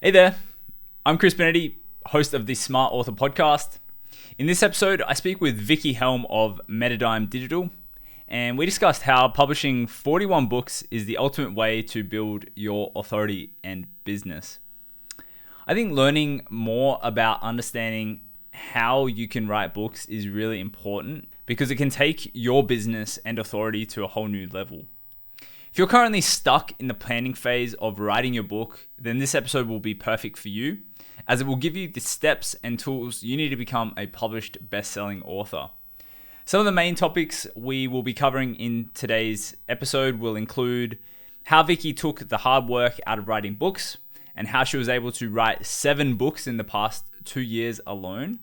Hey there, I'm Chris Benetti, host of the Smart Author podcast. In this episode, I speak with Vicki Helm of Metadime Digital, and we discussed how publishing 41 books is the ultimate way to build your authority and business. I think learning more about understanding how you can write books is really important because it can take your business and authority to a whole new level. If you're currently stuck in the planning phase of writing your book, then this episode will be perfect for you, as it will give you the steps and tools you need to become a published best-selling author. Some of the main topics we will be covering in today's episode will include how Vicki took the hard work out of writing books and how she was able to write 7 books in the past 2 years alone,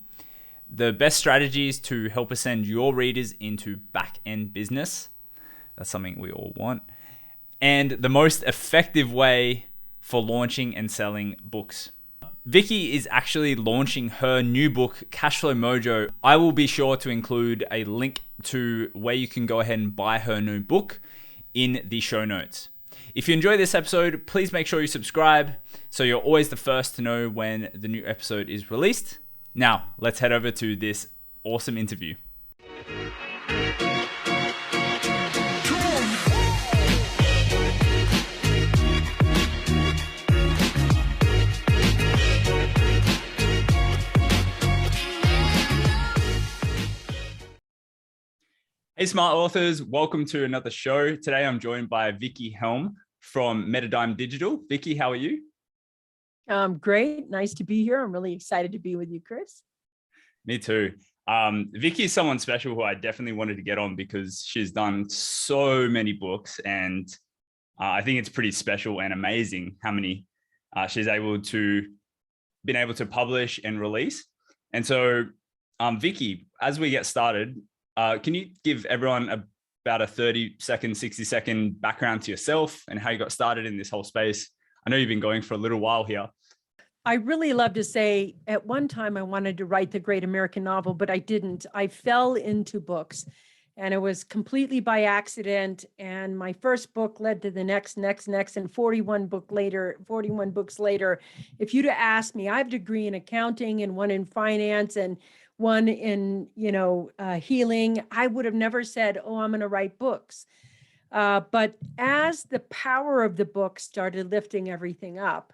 the best strategies to help ascend your readers into back-end business. That's something we all want. And the most effective way for launching and selling books. Vicki is actually launching her new book, Cashflow Mojo. I will be sure to include a link to where you can go ahead and buy her new book in the show notes. If you enjoy this episode, please make sure you subscribe so you're always the first to know when the new episode is released. Now, let's head over to this awesome interview. Hey, smart authors, welcome to another show. Today I'm joined by Vicki Helm from Metadime Digital. Vicki, how are you? Great. Nice to be here. I'm really excited to be with you, Chris. Me too. Vicki is someone special who I definitely wanted to get on because she's done so many books, and I think it's pretty special and amazing how many she's been able to publish and release. And so, Vicki, as we get started, can you give everyone about a 30-second, 60-second background to yourself and how you got started in this whole space? I know you've been going for a little while here. I really love to say at one time I wanted to write the great American novel, but I didn't. I fell into books, and it was completely by accident. And my first book led to the next, and 41 books later, if you'd have asked me, I have a degree in accounting and one in finance and one in, healing, I would have never said, oh, I'm going to write books. But as the power of the book started lifting everything up,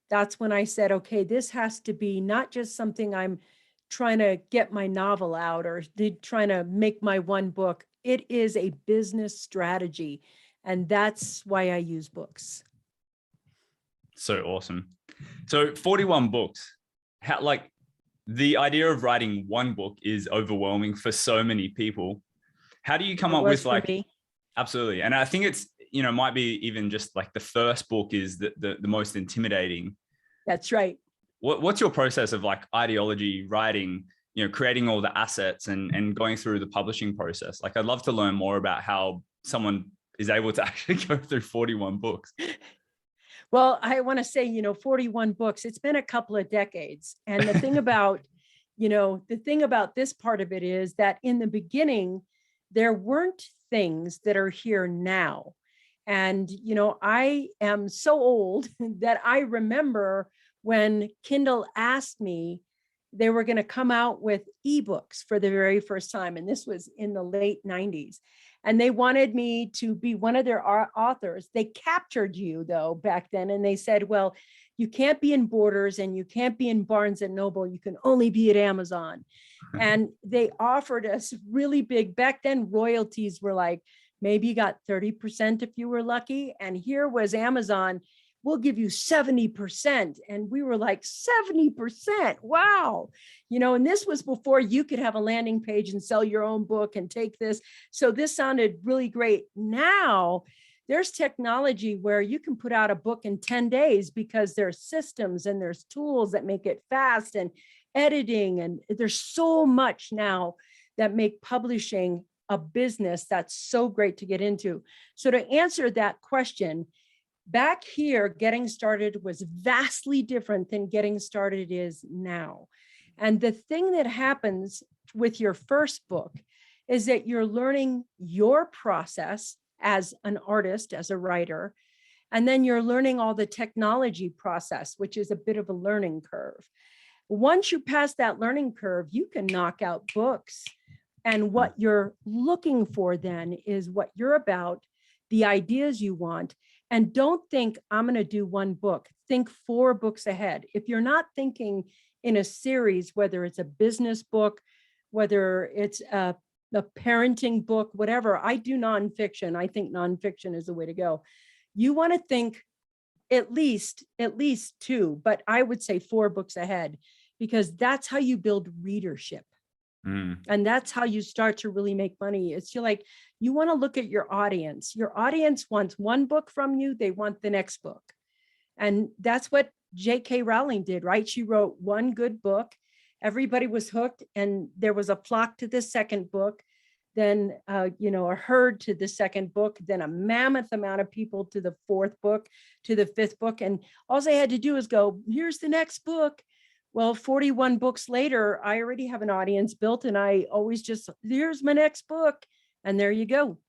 that's when I said, okay, this has to be not just something I'm trying to get my novel out or trying to make my one book. It is a business strategy. And that's why I use books. So awesome. So 41 books. The idea of writing one book is overwhelming for so many people. How do you come up with me. Absolutely. And I think it's, might be even just like the first book is the most intimidating. That's right. What's your process of like ideology, writing, creating all the assets and going through the publishing process? Like, I'd love to learn more about how someone is able to actually go through 41 books. Well, I want to say, 41 books, it's been a couple of decades. And the thing about, this part of it is that in the beginning, there weren't things that are here now. And, I am so old that I remember when Kindle asked me, they were going to come out with ebooks for the very first time. And this was in the late 90s. And they wanted me to be one of their authors. They captured you, though, back then. And they said, well, you can't be in Borders and you can't be in Barnes and Noble. You can only be at Amazon. And they offered us really big, back then, royalties were like, maybe you got 30% if you were lucky. And here was Amazon, we'll give you 70%. And we were like, 70%, wow. And this was before you could have a landing page and sell your own book and take this. So this sounded really great. Now there's technology where you can put out a book in 10 days because there's systems and there's tools that make it fast and editing. And there's so much now that make publishing a business that's so great to get into. So to answer that question, back here, getting started was vastly different than getting started is now. And the thing that happens with your first book is that you're learning your process as an artist, as a writer, And then you're learning all the technology process, which is a bit of a learning curve. Once you pass that learning curve, you can knock out books. And what you're looking for then is what you're about, the ideas you want. And don't think I'm going to do one book. Think 4 books ahead. If you're not thinking in a series, whether it's a business book, whether it's a parenting book, whatever, I do nonfiction. I think nonfiction is the way to go. You want to think at least 2, but I would say 4 books ahead, because that's how you build readership. And that's how you start to really make money. It's you want to look at your audience. Your audience wants one book from you. They want the next book. And that's what J.K. Rowling did, right? She wrote one good book. Everybody was hooked, and there was a flock to the second book. Then, a herd to the second book, then a mammoth amount of people to the 4th book, to the 5th book. And all they had to do is go, here's the next book. Well, 41 books later, I already have an audience built, and I always just, here's my next book. And there you go.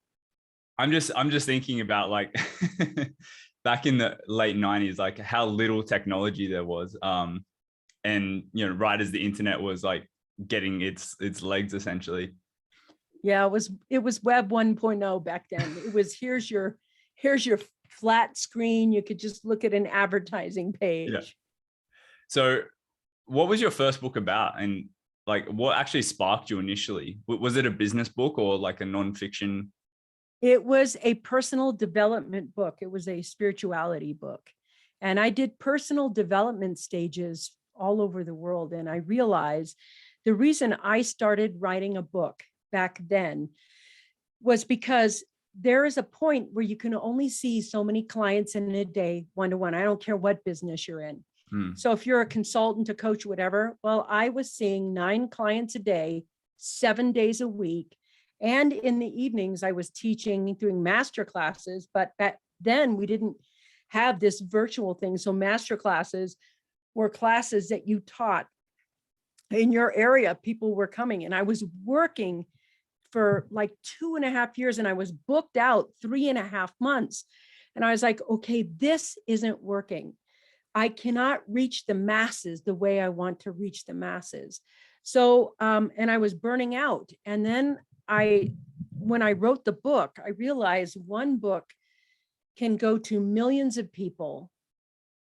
I'm just thinking about like back in the late 90s, like how little technology there was. And, right as the internet was like getting its legs essentially. Yeah, it was Web 1.0 back then. It was, here's your flat screen. You could just look at an advertising page. Yeah. So what was your first book about? And like, what actually sparked you initially? Was it a business book or like a nonfiction? It was a personal development book. It was a spirituality book. And I did personal development stages all over the world. And I realized the reason I started writing a book back then was because there is a point where you can only see so many clients in a day, one-to-one. I don't care what business you're in. So if you're a consultant, a coach, whatever, well, I was seeing 9 clients a day, 7 days a week. And in the evenings, I was teaching, doing master classes. But back then we didn't have this virtual thing. So master classes were classes that you taught in your area. People were coming, and I was working for like 2.5 years, and I was booked out 3.5 months. And I was like, okay, this isn't working. I cannot reach the masses the way I want to reach the masses. So, and I was burning out. And then when I wrote the book, I realized one book can go to millions of people,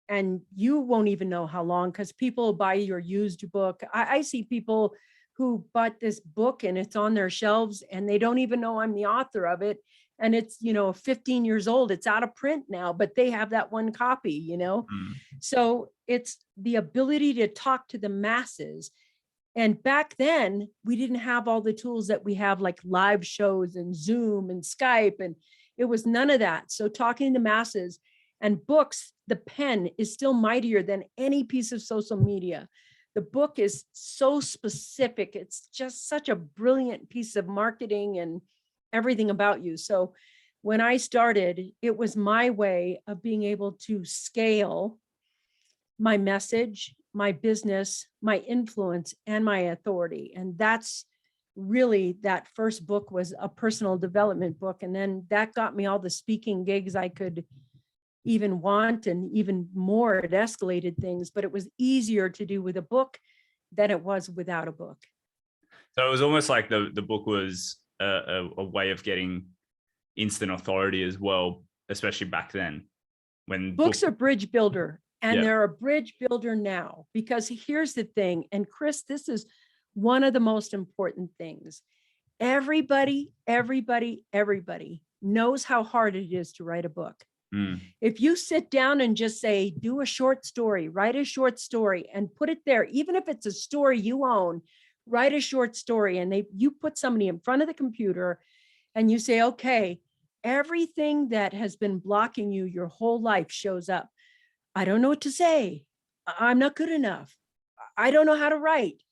and you won't even know how long, because people buy your used book. I see people who bought this book and it's on their shelves and they don't even know I'm the author of it. And it's, 15 years old. It's out of print now, but they have that one copy, So it's the ability to talk to the masses. And back then we didn't have all the tools that we have, like live shows and Zoom and Skype. And it was none of that. So talking to masses and books, the pen is still mightier than any piece of social media. The book is so specific. It's just such a brilliant piece of marketing and everything about you. So when I started, it was my way of being able to scale my message, my business, my influence, and my authority. And that's really, that first book was a personal development book. And then that got me all the speaking gigs I could even want, and even more, it escalated things, but it was easier to do with a book than it was without a book. So it was almost like the book was a way of getting instant authority as well, especially back then. When books are bridge builder, and they're a bridge builder now, because here's the thing. And Chris, this is one of the most important things. Everybody knows how hard it is to write a book. If you sit down and just say, do a short story, write a short story and put it there, even if it's a story you own, write a short story, and you put somebody in front of the computer and you say, okay, everything that has been blocking you your whole life shows up. I don't know what to say. I'm not good enough. I don't know how to write.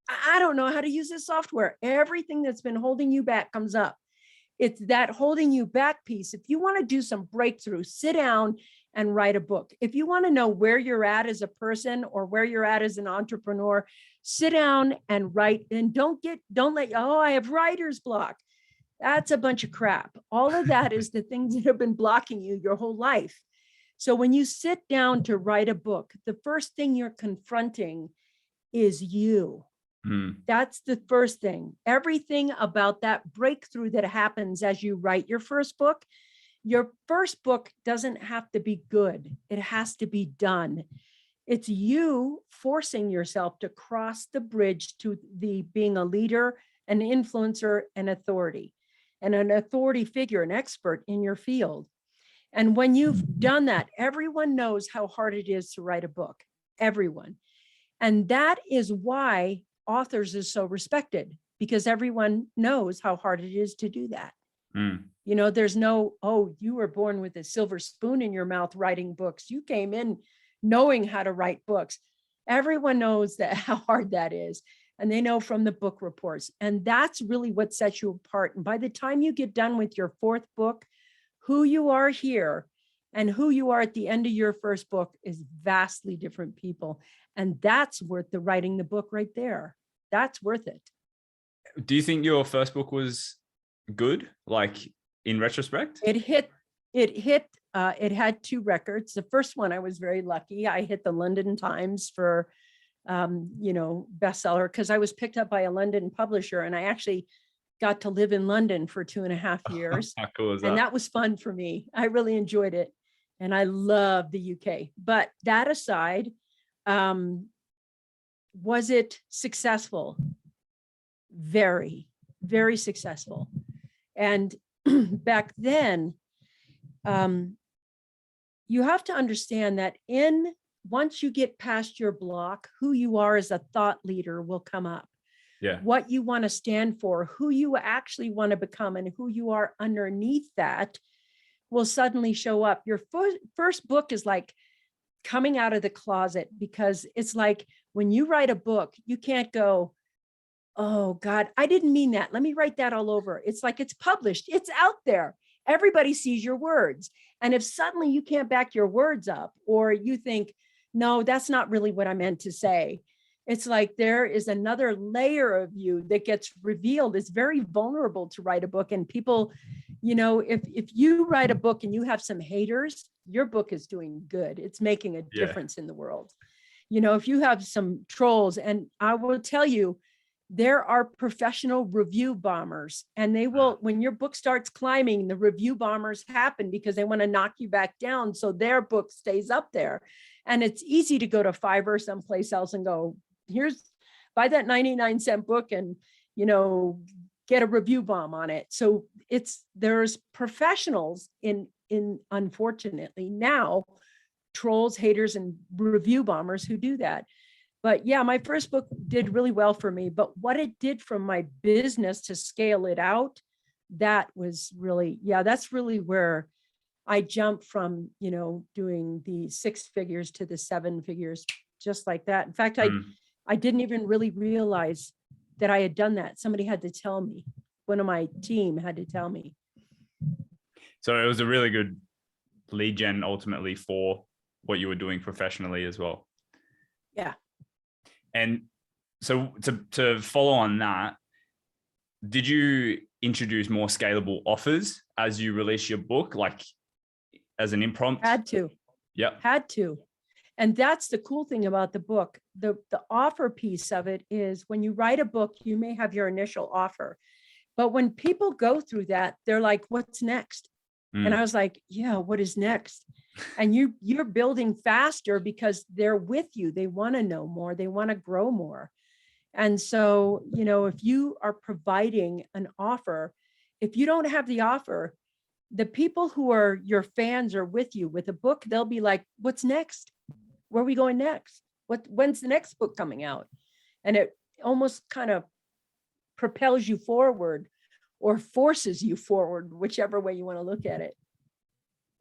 I don't know how to use this software. Everything that's been holding you back comes up. It's that holding you back piece. If you want to do some breakthrough, sit down and write a book. If you want to know where you're at as a person or where you're at as an entrepreneur, sit down and write. And don't let, I have writer's block. That's a bunch of crap. All of that is the things that have been blocking you your whole life. So when you sit down to write a book, the first thing you're confronting is you. That's the first thing. Everything about that breakthrough that happens as you write your first book doesn't have to be good. It has to be done. It's you forcing yourself to cross the bridge to being a leader, an influencer, an authority, and an authority figure, an expert in your field. And when you've done that, everyone knows how hard it is to write a book. Everyone. And that is why authors is so respected, because everyone knows how hard it is to do that. You know, there's no, oh, you were born with a silver spoon in your mouth writing books. You came in knowing how to write books. Everyone knows that how hard that is. And they know from the book reports. And that's really what sets you apart. And by the time you get done with your fourth book, who you are here and who you are at the end of your first book is vastly different people. And that's worth the writing the book right there. That's worth it. Do you think your first book was good, like in retrospect? It had 2 records. The first one, I was very lucky. I hit the London Times for, bestseller, because I was picked up by a London publisher, and I actually got to live in London for 2.5 years. How cool is that? And that was fun for me. I really enjoyed it. And I love the UK. But that aside, was it successful? Very, very successful. And back then, you have to understand that once you get past your block, who you are as a thought leader will come up. Yeah. What you want to stand for, who you actually want to become, and who you are underneath that will suddenly show up. Your first book is like coming out of the closet, because it's like when you write a book, you can't go, oh God, I didn't mean that. Let me write that all over. It's like it's published. It's out there. Everybody sees your words. And if suddenly you can't back your words up, or you think, no, that's not really what I meant to say, it's like there is another layer of you that gets revealed. It's very vulnerable to write a book. And people, if you write a book and you have some haters, your book is doing good. It's making a difference in the world. If you have some trolls, and I will tell you, there are professional review bombers, and they will, when your book starts climbing, the review bombers happen because they want to knock you back down so their book stays up there. And it's easy to go to Fiverr someplace else and go, buy that 99-cent book and, get a review bomb on it. So there's professionals in unfortunately now, trolls, haters, and review bombers who do that. But yeah, my first book did really well for me. But what it did from my business to scale it out, that was really, that's really where I jumped from, doing the 6 figures to the 7 figures, just like that. In fact, I didn't even really realize that I had done that. Somebody had to tell me. One of my team had to tell me. So it was a really good lead gen ultimately for what you were doing professionally as well. Yeah. And so to follow on that, did you introduce more scalable offers as you release your book, like as an impromptu? Had to. Yeah. Had to. And that's the cool thing about the book. The offer piece of it is when you write a book, you may have your initial offer. But when people go through that, they're like, what's next? And I was like, yeah, what is next? And you're building faster because they're with you. They want to know more. They want to grow more. And so, if you are providing an offer, if you don't have the offer, the people who are your fans are with you with a book, they'll be like, what's next? Where are we going next? When's the next book coming out? And it almost kind of propels you forward or forces you forward, whichever way you want to look at it.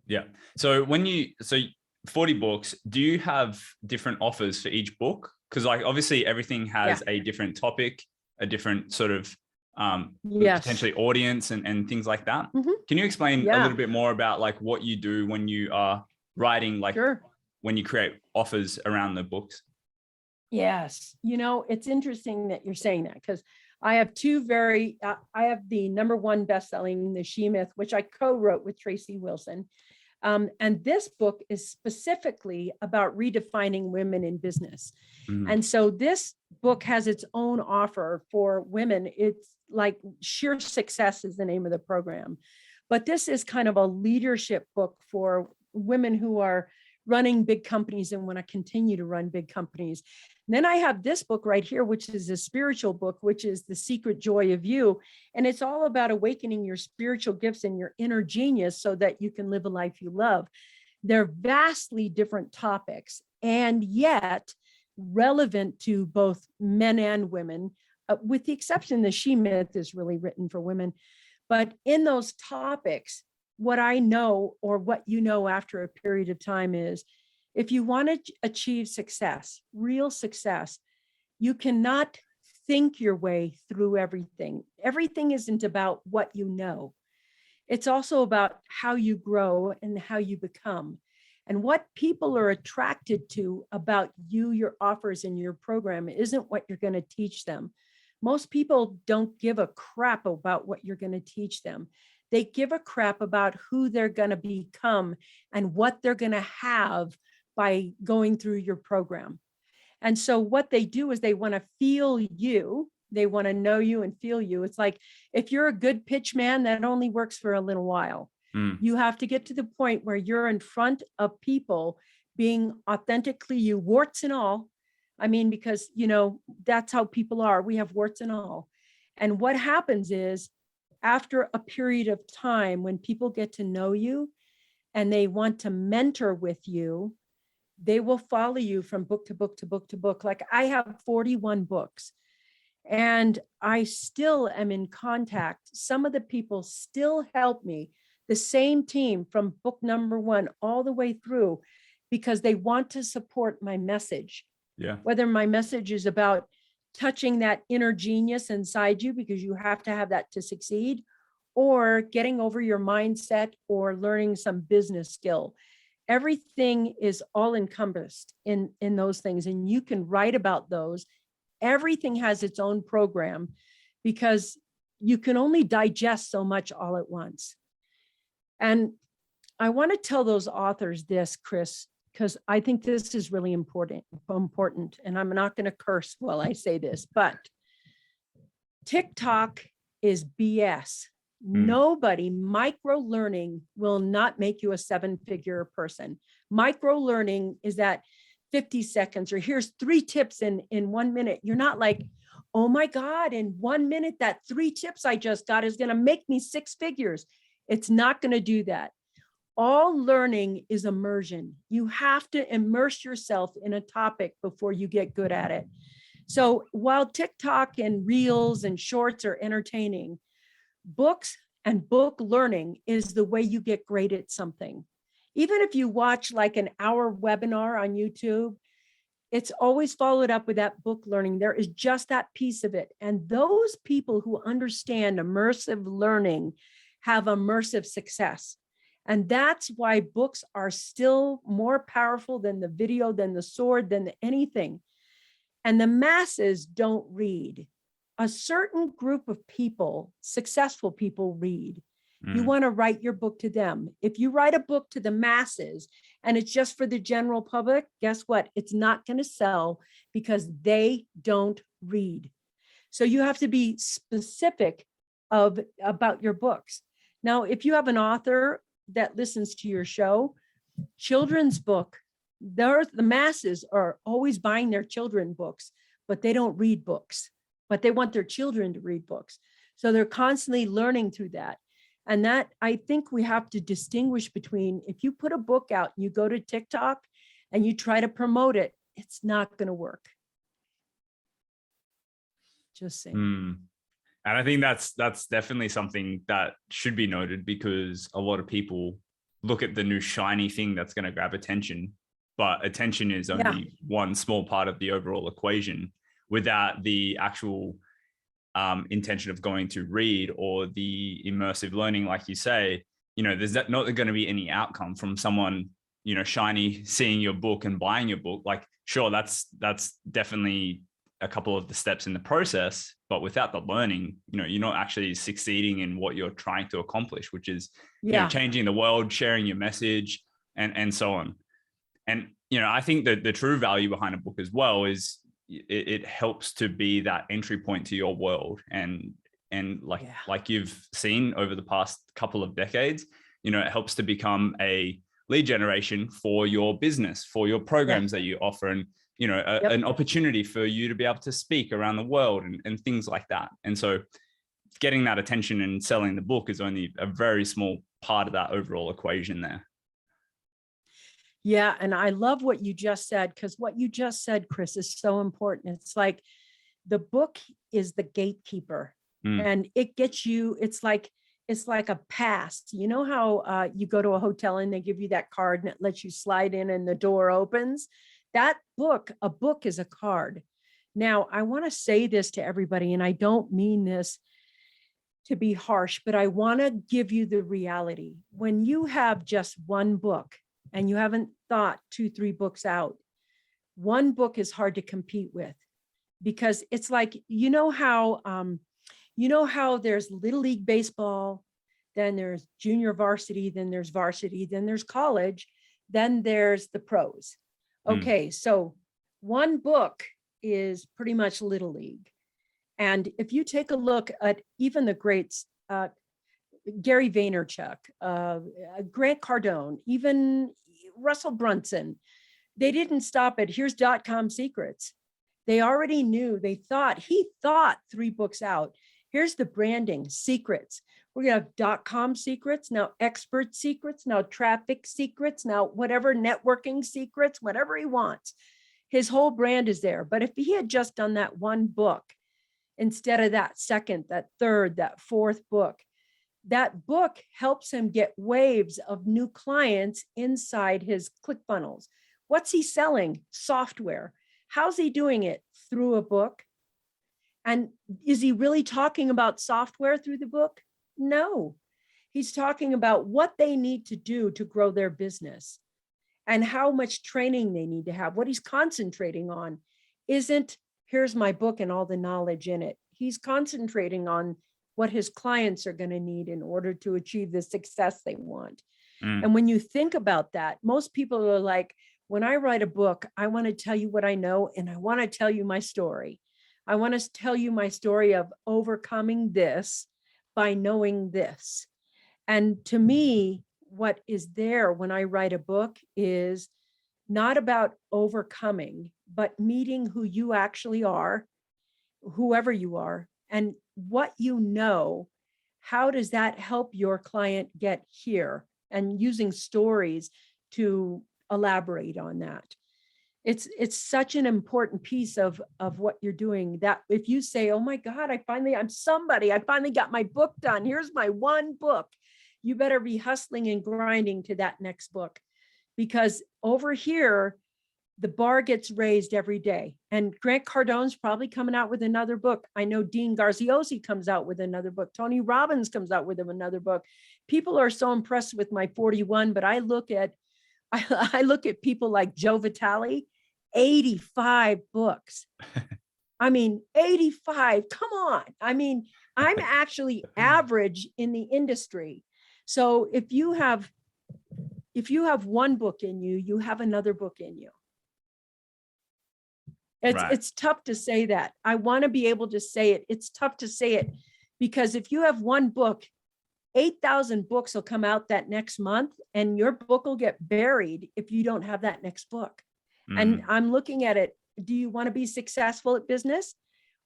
Yeah. So 40 books, do you have different offers for each book? Because like obviously everything has a different topic, a different sort of potentially audience and things like that. Can you explain a little bit more about like what you do when you are writing, like when you create offers around the books? Yes. It's interesting that you're saying that, because I have I have the #1 bestselling, The She Myth, which I co-wrote with Tracy Wilson. And this book is specifically about redefining women in business. Mm. And so this book has its own offer for women. It's like Sheer Success is the name of the program. But this is kind of a leadership book for women who are running big companies and want to continue to run big companies. And then I have this book right here, which is a spiritual book, which is The Secret Joy of You. And it's all about awakening your spiritual gifts and your inner genius so that you can live a life you love. They're vastly different topics, and yet relevant to both men and women, with the exception the She Myth is really written for women. But in those topics, what I know, or what you know after a period of time, is if you want to achieve success, real success, you cannot think your way through everything. Everything isn't about what you know. It's also about how you grow and how you become. And what people are attracted to about you, your offers, and your program isn't what you're going to teach them. Most people don't give a crap about what you're going to teach them. They give a crap about who they're going to become and what they're going to have by going through your program. And so what they do is they want to feel you. They want to know you and feel you. It's like, if you're a good pitch man, that only works for a little while. You have to get to the point where you're in front of people being authentically you, warts and all. I mean, because, that's how people are. We have warts and all. And what happens is, after a period of time, when people get to know you and they want to mentor with you, they will follow you from book to book to book to book. Like, I have 41 books and I still am in contact. Some of the people still help me, the same team from book number 1 all the way through, because they want to support my message. Yeah. Whether my message is about touching that inner genius inside you, because you have to have that to succeed, or getting over your mindset, or learning some business skill. Everything is all encompassed in those things, and you can write about those. Everything has its own program, because you can only digest so much all at once. And I want to tell those authors this, Chris, because I think this is really important. And I'm not going to curse while I say this, but TikTok is BS. Nobody, micro learning will not make you a 7-figure person. Micro learning is that 50 seconds, or here's 3 tips in 1 minute. You're not like, oh my God, in 1 minute, that 3 tips I just got is going to make me 6 figures. It's not going to do that. All learning is immersion. You have to immerse yourself in a topic before you get good at it. So while TikTok and Reels and Shorts are entertaining, books and book learning is the way you get great at something. Even if you watch like an hour webinar on YouTube, it's always followed up with that book learning. There is just that piece of it. And those people who understand immersive learning have immersive success. And that's why books are still more powerful than the video, than the sword, than anything. And the masses don't read. A certain group of people, successful people, read. You want to write your book to them. If you write a book to the masses and it's just for the general public, guess what? It's not going to sell, because they don't read. So you have to be specific about your books. Now, if you have an author that listens to your show, children's book, the masses are always buying their children books, but they don't read books, but they want their children to read books. So they're constantly learning through that. And that, I think we have to distinguish between, if you put a book out and you go to TikTok and you try to promote it, it's not going to work. Just saying. And I think that's definitely something that should be noted, because a lot of people look at the new shiny thing that's going to grab attention, but attention is only one small part of the overall equation, without the actual intention of going to read or the immersive learning, like you say. There's not going to be any outcome from someone, shiny seeing your book and buying your book. Like, sure, that's definitely a couple of the steps in the process, but without the learning, you're not actually succeeding in what you're trying to accomplish, which is, changing the world, sharing your message, and so on. And, I think that the true value behind a book as well is it helps to be that entry point to your world. And like you've seen over the past couple of decades, it helps to become a lead generation for your business, for your programs that you offer, and an opportunity for you to be able to speak around the world and things like that. And so getting that attention and selling the book is only a very small part of that overall equation there. Yeah. And I love what you just said, because what you just said, Chris, is so important. It's like the book is the gatekeeper, and it gets you, it's like a pass. You know how you go to a hotel and they give you that card and it lets you slide in and the door opens? A book is a card. Now, I want to say this to everybody, and I don't mean this to be harsh, but I want to give you the reality. When you have just one book and you haven't thought 2-3 books out, one book is hard to compete with, because it's like, how there's Little League baseball, then there's junior varsity, then there's varsity, then there's college, then there's the pros. Okay, so one book is pretty much Little League. And if you take a look at even the greats, Gary Vaynerchuk, Grant Cardone, even Russell Brunson, they didn't stop at here's .com secrets. They already knew, he thought 3 books out. Here's the branding secrets. We're going to have .com secrets, now expert secrets, now traffic secrets, now whatever networking secrets, whatever he wants. His whole brand is there. But if he had just done that one book, instead of that second, that third, that fourth book, that book helps him get waves of new clients inside his ClickFunnels. What's he selling? Software. How's he doing it? Through a book. And is he really talking about software through the book? No. He's talking about what they need to do to grow their business and how much training they need to have. What he's concentrating on isn't, here's my book and all the knowledge in it. He's concentrating on what his clients are going to need in order to achieve the success they want. And when you think about that, most people are like, when I write a book, I want to tell you what I know, and I want to tell you my story. I want to tell you my story of overcoming this by knowing this. And to me, what is there when I write a book is not about overcoming, but meeting who you actually are, whoever you are, and what you know. How does that help your client get here? And using stories to elaborate on that. It's such an important piece of what you're doing, that if you say, oh my God, I finally got my book done. Here's my one book. You better be hustling and grinding to that next book, because over here, the bar gets raised every day. And Grant Cardone's probably coming out with another book. I know Dean Garziosi comes out with another book. Tony Robbins comes out with another book. People are so impressed with my 41, but I look at people like Joe Vitale, 85 books. I mean, 85, come on. I mean, I'm actually average in the industry. So if you have one book in you, you have another book in you. It's tough to say that. I want to be able to say it. It's tough to say it because if you have one book, 8,000 books will come out that next month, and your book will get buried if you don't have that next book. And I'm looking at it. Do you want to be successful at business?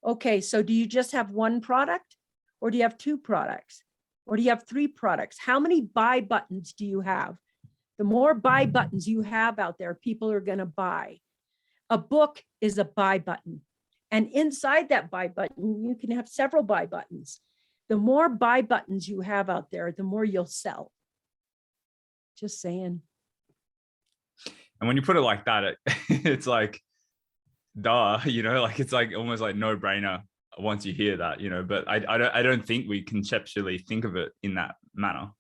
Okay, so do you just have one product, or do you have 2 products, or do you have 3 products? How many buy buttons do you have? The more buy buttons you have out there, people are going to buy. A book is a buy button. And inside that buy button, you can have several buy buttons. The more buy buttons you have out there, the more you'll sell. Just saying. And when you put it like that, it's like, duh, like it's like almost like no brainer once you hear that, but I don't think we conceptually think of it in that manner.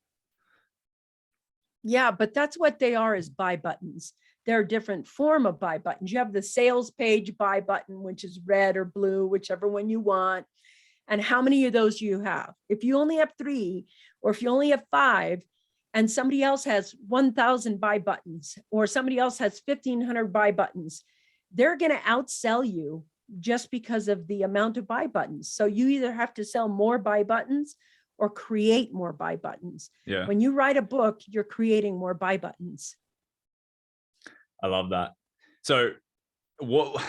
Yeah, but that's what they are, is buy buttons. there are different form of buy buttons. You have the sales page buy button, which is red or blue, whichever one you want. And how many of those do you have? If you only have 3, or if you only have 5, and somebody else has 1,000 buy buttons, or somebody else has 1,500 buy buttons, they're going to outsell you just because of the amount of buy buttons. So you either have to sell more buy buttons or create more buy buttons. Yeah. When you write a book, you're creating more buy buttons. I love that. So what,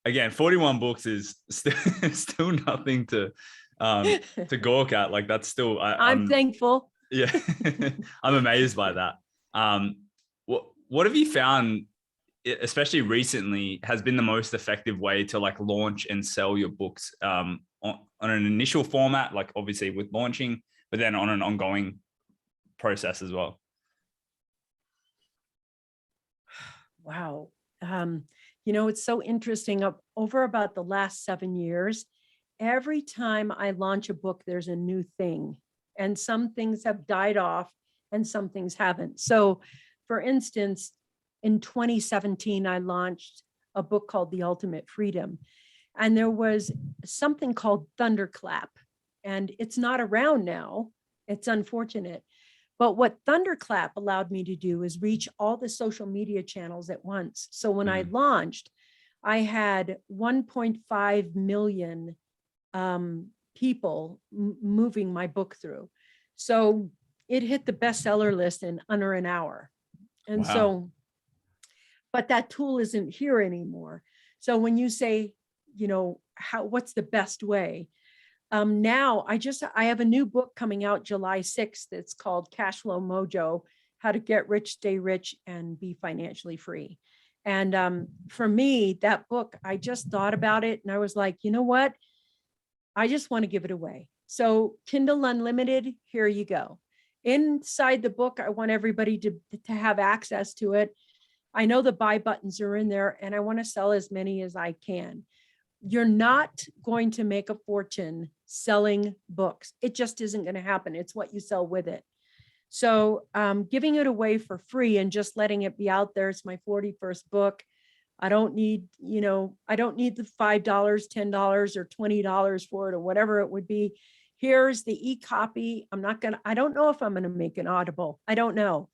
again, 41 books is still nothing to gawk at. Like that's still, I'm thankful. Yeah. I'm amazed by that. What have you found, especially recently, has been the most effective way to like launch and sell your books on an initial format, like obviously with launching, but then on an ongoing process as well? Wow. It's so interesting. Over about the last 7 years, every time I launch a book, there's a new thing, and some things have died off and some things haven't. So for instance, in 2017, I launched a book called The Ultimate Freedom, and there was something called Thunderclap, and it's not around now. It's unfortunate. But what Thunderclap allowed me to do is reach all the social media channels at once. So when I launched, I had 1.5 million people moving my book through. So it hit the bestseller list in under an hour. And Wow. so, but that tool isn't here anymore. So when you say, what's the best way? Now I have a new book coming out July 6th. It's called Cash Flow Mojo: How to Get Rich, Stay Rich, and Be Financially Free. And for me, that book, I just thought about it and I was like, you know what? I just want to give it away. So Kindle Unlimited, here you go. Inside the book, I want everybody to have access to it. I know the buy buttons are in there and I want to sell as many as I can. You're not going to make a fortune selling books. It just isn't going to happen. It's what you sell with it. So giving it away for free and just letting it be out there. It's my 41st book. I don't need the $5, $10 or $20 for it or whatever it would be. Here's the e-copy. I don't know if I'm going to make an Audible. I don't know.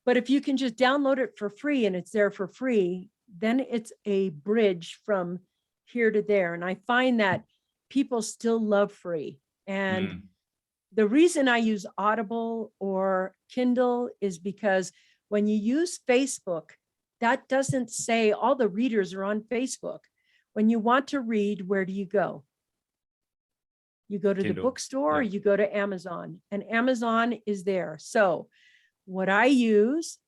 But if you can just download it for free and it's there for free, then it's a bridge from here to there. And I find that people still love free. And the reason I use Audible or Kindle is because when you use Facebook, that doesn't say all the readers are on Facebook. When you want to read, where do you go? You go to Kindle. The bookstore, or you go to Amazon, and Amazon is there. So what I use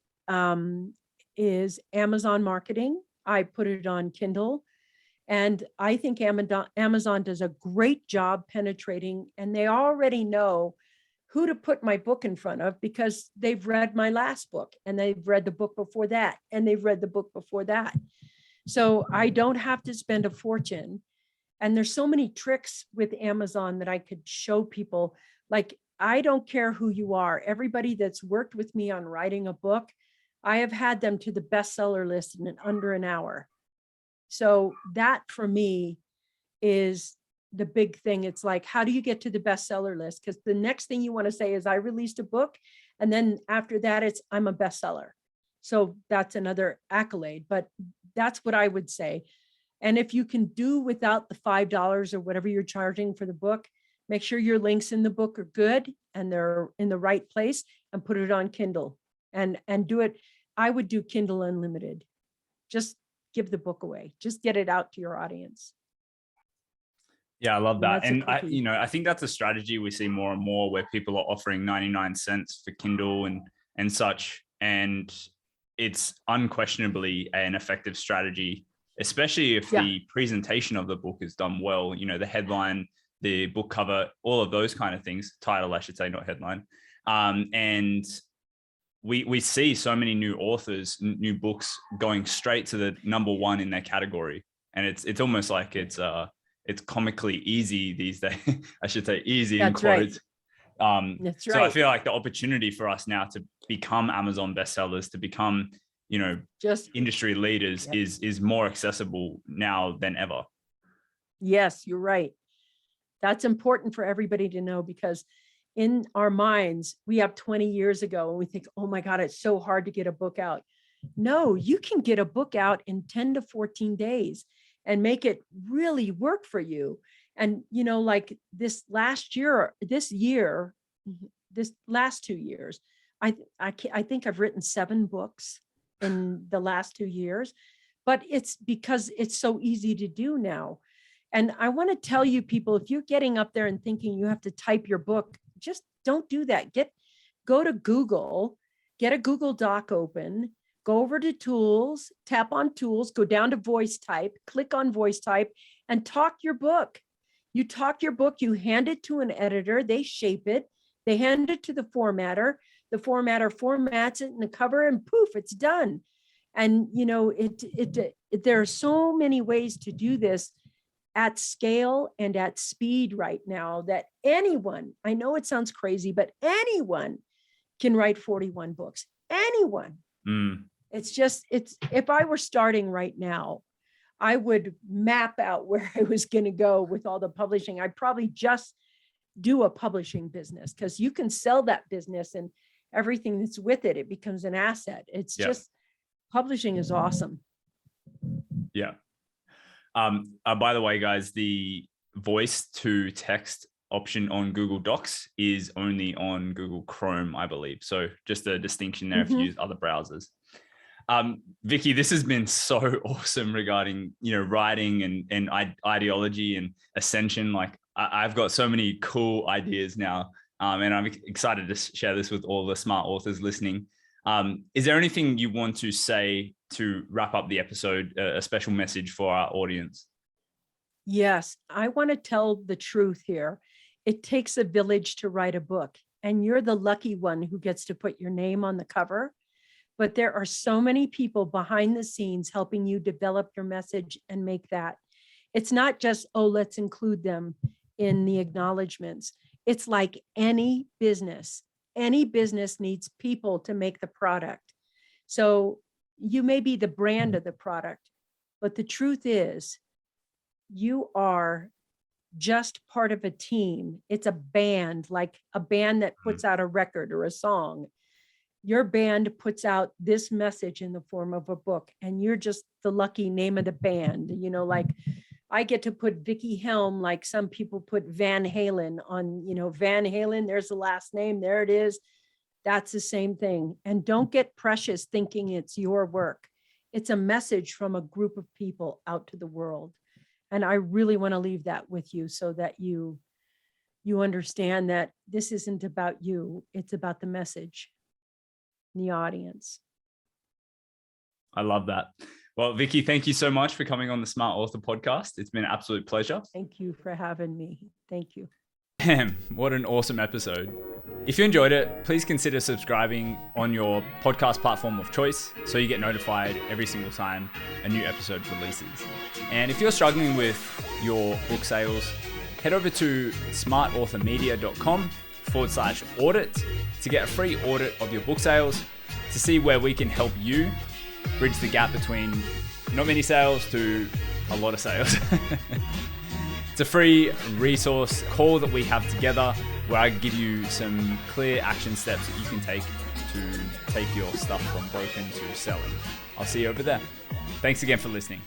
is Amazon marketing. I put it on Kindle. And I think Amazon does a great job penetrating, and they already know who to put my book in front of because they've read my last book and they've read the book before that and they've read the book before that. So I don't have to spend a fortune. And there's so many tricks with Amazon that I could show people. Like, I don't care who you are. Everybody that's worked with me on writing a book, I have had them to the bestseller list in under an hour. So that for me is the big thing. It's like, how do you get to the bestseller list? Because the next thing you want to say is I released a book. And then after that, it's I'm a bestseller. So that's another accolade, but that's what I would say. And if you can do without the $5 or whatever you're charging for the book, make sure your links in the book are good and they're in the right place, and put it on Kindle and do it. I would do Kindle Unlimited. Just give the book away. Just get it out to your audience. Yeah, I love that. And quickie. I think that's a strategy we see more and more, where people are offering 99 cents for Kindle and such. And it's unquestionably an effective strategy, especially if the presentation of the book is done well. The headline, the book cover, all of those kind of things, title, I should say, not headline. And we see so many new authors, new books going straight to the #1 in their category. And it's almost like it's comically easy these days. I should say easy in quotes. That's right. So I feel like the opportunity for us now to become Amazon bestsellers, to become just industry leaders Yep. is more accessible now than ever. Yes, you're right. That's important for everybody to know, because in our minds, we have 20 years ago and we think, oh my God, it's so hard to get a book out. No, you can get a book out in 10 to 14 days and make it really work for you. And, like this last 2 years, I think I've written 7 books in the last 2 years, but it's because it's so easy to do now. And I want to tell you, people, if you're getting up there and thinking you have to type your book, just don't do that. Go to Google, get a Google Doc open, go over to tools, tap on tools, go down to voice type, click on voice type, and talk your book. You talk your book, you hand it to an editor, they shape it, they hand it to the formatter formats it in the cover, and poof, it's done. And there are so many ways to do this at scale and at speed right now that anyone, I know it sounds crazy, but anyone can write 41 books. Anyone. It's if I were starting right now, I would map out where I was going to go with all the publishing. I'd probably just do a publishing business, because you can sell that business and everything that's with it. It becomes an asset. It's just, publishing is awesome. Yeah. By the way, guys, the voice to text option on Google Docs is only on Google Chrome, I believe. So just a distinction there if you use other browsers. Vicki, this has been so awesome regarding, writing and ideology and ascension. Like I've got so many cool ideas now, and I'm excited to share this with all the smart authors listening. Is there anything you want to say to wrap up the episode, a special message for our audience? Yes, I want to tell the truth here. It takes a village to write a book, and you're the lucky one who gets to put your name on the cover. But there are so many people behind the scenes helping you develop your message and make that. It's not just, oh, let's include them in the acknowledgements. It's like any business. Any business needs people to make the product. So you may be the brand of the product, but the truth is you are just part of a team. It's a band, like a band that puts out a record or a song. Your band puts out this message in the form of a book, and you're just the lucky name of the band. Like I get to put Vicki Helm, like some people put Van Halen on, Van Halen, there's the last name, there it is. That's the same thing. And don't get precious thinking it's your work. It's a message from a group of people out to the world. And I really want to leave that with you so that you understand that this isn't about you. It's about the message, the audience. I love that. Well, Vicki, thank you so much for coming on the Smart Author podcast. It's been an absolute pleasure. Thank you for having me. Thank you. Damn, what an awesome episode. If you enjoyed it, please consider subscribing on your podcast platform of choice so you get notified every single time a new episode releases. And if you're struggling with your book sales, head over to smartauthormedia.com/audit to get a free audit of your book sales to see where we can help you bridge the gap between not many sales to a lot of sales. It's a free resource call that we have together where I give you some clear action steps that you can take to take your stuff from broken to selling. I'll see you over there. Thanks again for listening.